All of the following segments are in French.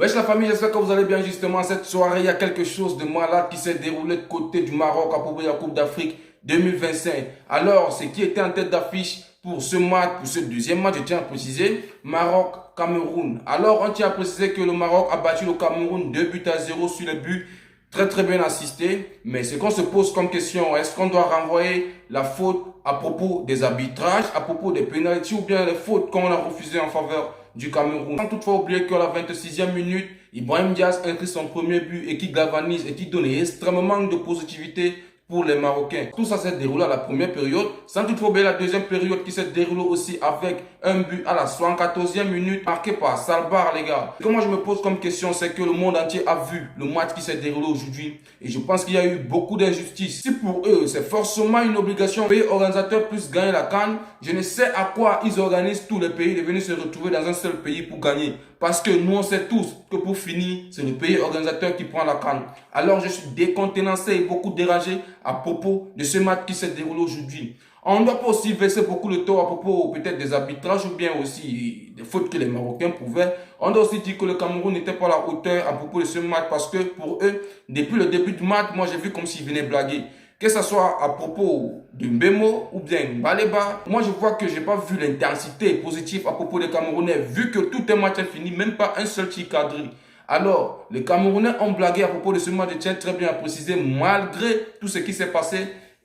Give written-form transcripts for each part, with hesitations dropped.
Wesh la famille, j'espère que vous allez bien. Justement, cette soirée, il y a quelque chose de malade qui s'est déroulé de côté du Maroc à propos de la Coupe d'Afrique 2025. Alors, ce qui était en tête d'affiche pour ce match, pour ce deuxième match, je tiens à préciser, Maroc-Cameroun. Alors, on tient à préciser que le Maroc a battu le Cameroun 2-0 sur les buts. Très bien assisté. Mais ce qu'on se pose comme question, est-ce qu'on doit renvoyer la faute à propos des arbitrages, à propos des pénaltys ou bien les fautes qu'on a refusées en faveur du Cameroun? Sans toutefois oublier qu'à la 26e minute, Ibrahim Diaz inscrit son premier but et qui galvanise et qui donne extrêmement de positivité pour les Marocains. Tout ça s'est déroulé à la première période, sans toutefois oublier la deuxième période qui s'est déroulée aussi avec un but à la 74e minute marqué par Salbar, les gars. Ce que moi je me pose comme question, c'est que le monde entier a vu le match qui s'est déroulé aujourd'hui et je pense qu'il y a eu beaucoup d'injustice. Si pour eux c'est forcément une obligation, pays organisateurs plus gagner la CAN, je ne sais à quoi ils organisent tous les pays de venir se retrouver dans un seul pays pour gagner. Parce que nous on sait tous que pour finir, c'est le pays organisateur qui prend la CAN. Alors je suis décontenancé et beaucoup dérangé à propos de ce match qui s'est déroulé aujourd'hui. On ne doit pas aussi verser beaucoup de tort à propos peut-être des arbitrages ou bien aussi des fautes que les Marocains pouvaient. On doit aussi dire que le Cameroun n'était pas à la hauteur à propos de ce match parce que pour eux, depuis le début du match, moi j'ai vu comme s'ils venaient blaguer. Que ce soit à propos de Mbemo ou bien Baleba, moi je vois que j'ai pas vu l'intensité positive à propos des Camerounais, vu que tout un match est fini, même pas un seul tir cadré. Alors, les Camerounais ont blagué à propos de ce match, je tiens très bien à préciser, malgré tout ce qui s'est passé.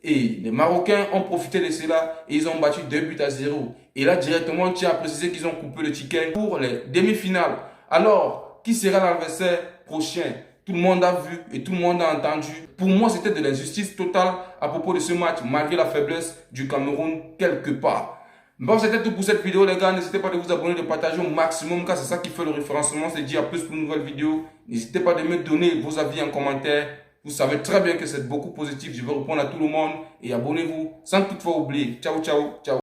Et les Marocains ont profité de cela et ils ont battu 2-0. Et là, directement, on tient à préciser qu'ils ont coupé le ticket pour les demi-finales. Alors, qui sera l'adversaire prochain? Tout le monde a vu et tout le monde a entendu. Pour moi, c'était de l'injustice totale à propos de ce match, malgré la faiblesse du Cameroun quelque part. Bon, c'était tout pour cette vidéo, les gars. N'hésitez pas de vous abonner, de partager au maximum, car c'est ça qui fait le référencement. C'est dire à plus pour une nouvelle vidéo. N'hésitez pas de me donner vos avis en commentaire. Vous savez très bien que c'est beaucoup positif. Je vais répondre à tout le monde. Et abonnez-vous sans toutefois oublier. Ciao, ciao, ciao.